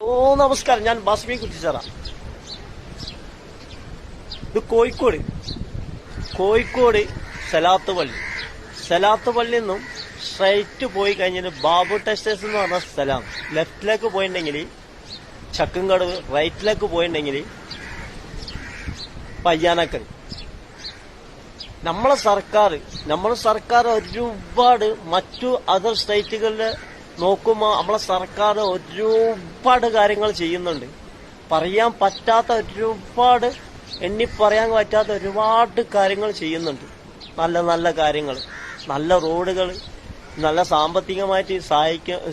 നമസ്കാരം. ഞാൻ ബാസ്മി കുറ്റിച്ചറ. ഇത് കോഴിക്കോട് സലാത്ത് പള്ളിയിൽ നിന്നും സ്ട്രൈറ്റ് പോയി കഴിഞ്ഞിട്ട് ബാബു ടെക്സ്റ്റൈൽസ് എന്ന് പറഞ്ഞ സ്ഥലം ലെഫ്റ്റിലേക്ക് പോയിട്ടുണ്ടെങ്കിൽ ചക്കുംകടവ്, റൈറ്റിലേക്ക് പോയിട്ടുണ്ടെങ്കിൽ പയ്യാനക്കൽ. നമ്മളെ സർക്കാർ ഒരുപാട് മറ്റു അതർ സ്റ്റേറ്റുകളിൽ നോക്കുമ്പോൾ നമ്മളെ സർക്കാർ ഒരുപാട് കാര്യങ്ങൾ ചെയ്യുന്നുണ്ട്. പറയാൻ പറ്റാത്ത എണ്ണി പറയാൻ പറ്റാത്ത ഒരുപാട് കാര്യങ്ങൾ ചെയ്യുന്നുണ്ട്. നല്ല നല്ല കാര്യങ്ങൾ, നല്ല റോഡുകൾ, നല്ല സാമ്പത്തികമായിട്ട്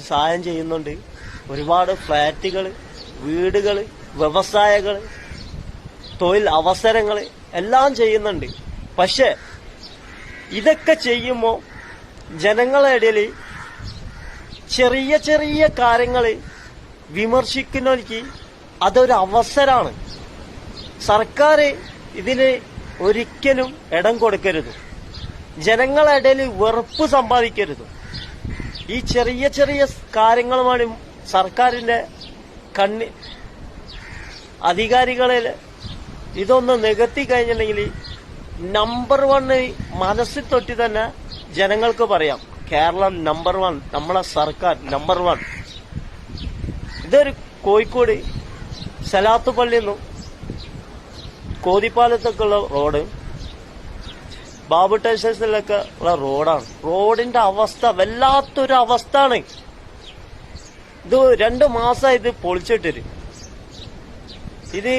സഹായം ചെയ്യുന്നുണ്ട്. ഒരുപാട് ഫ്ലാറ്റുകൾ, വീടുകൾ, വ്യവസായങ്ങൾ, തൊഴിൽ അവസരങ്ങൾ എല്ലാം ചെയ്യുന്നുണ്ട്. പക്ഷെ ഇതൊക്കെ ചെയ്യുമ്പോൾ ജനങ്ങളുടെ ഇടയിൽ ചെറിയ ചെറിയ കാര്യങ്ങൾ വിമർശിക്കുന്നവർക്ക് അതൊരു അവസരമാണ്. സർക്കാർ ഇതിന് ഒരിക്കലും ഇടം കൊടുക്കരുത്. ജനങ്ങളുടെ ഇടയിൽ വെറുപ്പ് സമ്പാദിക്കരുത്. ഈ ചെറിയ ചെറിയ കാര്യങ്ങളുമാണ് സർക്കാരിന്റെ അധികാരികളിൽ ഇതൊന്ന് നികത്തി കഴിഞ്ഞിട്ടുണ്ടെങ്കിൽ നമ്പർ 1 മനസ്സിൽ തൊട്ടി തന്നെ ജനങ്ങൾക്ക് പറയാം, കേരളം നമ്പർ 1, നമ്മളെ സർക്കാർ നമ്പർ 1. ഇതൊരു കോഴിക്കോട് സലാത്ത് പള്ളിയിൽ നിന്നും കോതിപ്പാലത്തേക്കുള്ള റോഡ്, ബാബു ടെക്സ്റ്റൈൽസിലൊക്കെ ഉള്ള റോഡാണ്. റോഡിന്റെ അവസ്ഥ വല്ലാത്തൊരു അവസ്ഥയാണ്. ഇത് 2 മാസമായി ഇത് പൊളിച്ചിട്ടര്. ഇത്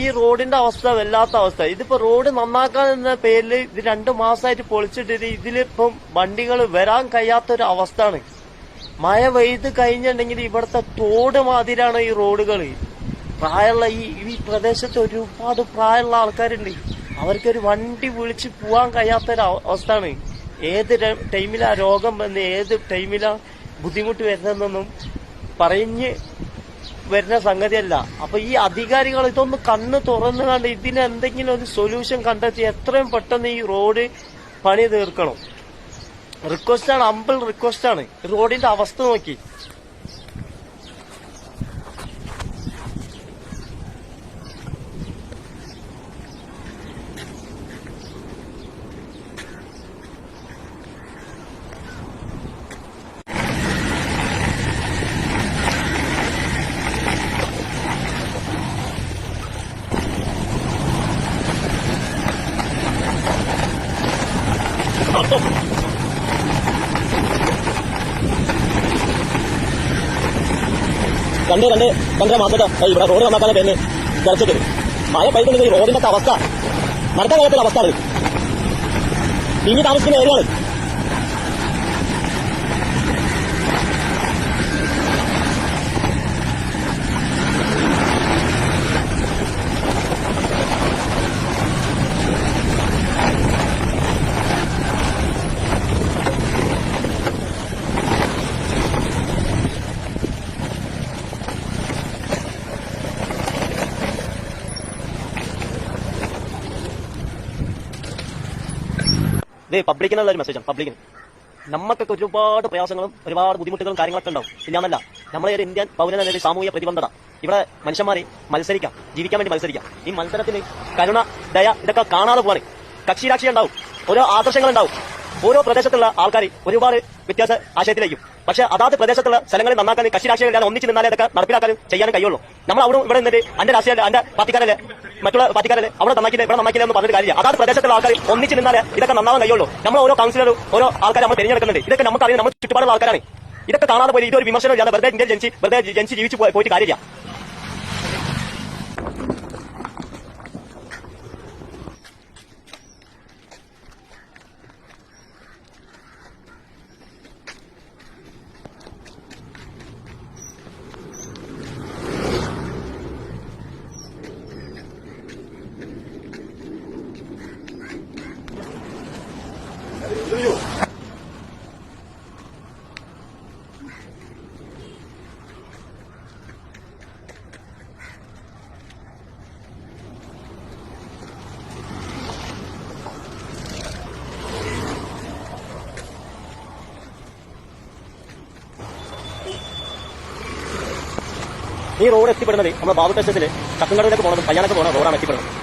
ഈ റോഡിന്റെ അവസ്ഥ വല്ലാത്ത അവസ്ഥ. ഇതിപ്പോ റോഡ് നന്നാക്കാൻ എന്ന പേരിൽ ഇത് 2 മാസമായിട്ട് പൊളിച്ചിട്ട് ഇതിലിപ്പം വണ്ടികൾ വരാൻ കഴിയാത്തൊരു അവസ്ഥയാണ്. മഴ പെയ്ത് കഴിഞ്ഞിട്ടുണ്ടെങ്കിൽ ഇവിടുത്തെ തോട് മാതിരിയാണ് ഈ റോഡുകൾ. പ്രായമുള്ള ഈ പ്രദേശത്ത് ഒരുപാട് പ്രായമുള്ള ആൾക്കാരുണ്ട്. അവർക്കൊരു വണ്ടി വിളിച്ച് പോവാൻ കഴിയാത്തൊരു അവസ്ഥയാണ്. ഏത് ടൈമിലാ രോഗം വന്ന് ഏത് ടൈമിലാ ബുദ്ധിമുട്ട് വരുന്നതെന്നൊന്നും പറഞ്ഞ് വരുന്ന സംഗതിയല്ല. അപ്പൊ ഈ അധികാരികൾ ഇതൊന്ന് കണ്ണ് തുറന്നു കണ്ട് ഇതിന് എന്തെങ്കിലും ഒരു സൊല്യൂഷൻ കണ്ടെത്തി എത്രയും പെട്ടെന്ന് ഈ റോഡ് പണി തീർക്കണം. റിക്വസ്റ്റാണ്, അമ്പിൾ റിക്വസ്റ്റാണ്. റോഡിന്റെ അവസ്ഥ നോക്കി. രണ്ടര മാസത്തെ ഇവിടെ റോഡ് നന്നാക്കാതെ പേര് ചർച്ചയ്ക്ക് മഴ പെയ്തുണ്ടെങ്കിൽ റോഡിന്റെ അവസ്ഥ നടക്കാൻ കഴിയാത്തൊരു അവസ്ഥ. ഇനി താമസിക്കുന്ന ഏരിയയാണ്. പബ്ലിക്കിനുള്ള ഒരു മെസ്സേജാണ്. പബ്ലിക്കിന് നമുക്കൊക്കെ ഒരുപാട് പ്രയാസങ്ങളും ഒരുപാട് ബുദ്ധിമുട്ടുകളും കാര്യങ്ങളൊക്കെ ഉണ്ടാവും. ഇല്ലാന്നല്ല, നമ്മളെ ഒരു ഇന്ത്യൻ പൗരൻ ഒരു സാമൂഹ്യ പ്രതിബന്ധത. ഇവിടെ മനുഷ്യന്മാരെ മത്സരിക്കാം, ജീവിക്കാൻ വേണ്ടി മത്സരിക്കാം. ഈ മത്സരത്തിന് കരുണ, ദയ ഇതൊക്കെ കാണാതെ പോവാണ്. കക്ഷി രാഷ്ട്രീയം ഉണ്ടാവും, ഓരോ ആദർശങ്ങളുണ്ടാവും. ഓരോ പ്രദേശത്തുള്ള ആൾക്കാർ ഒരുപാട് വ്യത്യാസ ആശയത്തിലേക്കും. പക്ഷെ അതാത് പ്രദേശത്തുള്ള സ്ഥലങ്ങളിൽ നന്നാക്കാൻ കക്ഷി രാഷ്ട്രീയം ഇല്ലാതെ ഒന്നിച്ച് നിന്നാലേ ഇതൊക്കെ നടപ്പിലാക്കാനും ചെയ്യാനും കഴിയുള്ളൂ. നമ്മൾ അവിടെ ഇവിടെ നിന്നിട്ട് എന്റെ രാഷ്ട്രീയ എന്റെ പാർട്ടിക്കാരല്ലേ മറ്റുള്ള പാർട്ടിക്കാരല്ലേ അവിടെ നന്നാക്കില്ല ഇവിടെ നന്നാക്കില്ല എന്ന് പറഞ്ഞിട്ട് കാര്യമില്ല. അതാത് പ്രദേശത്തുള്ള ആൾക്കാർ ഒന്നിച്ച് നിന്നാലേ ഇതൊക്കെ നന്നാവാൻ കഴിയുള്ളൂ. നമ്മൾ ഓരോ കൗൺസിലറും ഓരോ ആൾക്കാർ നമ്മൾ തിരഞ്ഞെടുക്കുന്നുണ്ട്. ഇതൊക്കെ നമുക്കറിയാം, നമ്മൾ ചുറ്റുപാടുള്ള ആൾക്കാരാണ്. ഇതൊക്കെ കാണാതെ പോയി ഇതൊരു വിമർശനം ഇല്ലാതെ വെറുതെ ഇന്ത്യൻ ജനിച്ച് ജീവിച്ച് പോയിട്ട് കാര്യമില്ല. ഈ റോഡ് എത്തിപ്പെടുന്നത് നമ്മുടെ ബാബു ടെസ്റ്റസിൽ കക്കങ്കടയിലേക്ക് പോകുന്നതും കയ്യാനൊക്കെ പോകുന്ന റോഡാണ് എത്തിപ്പെടുന്നത്.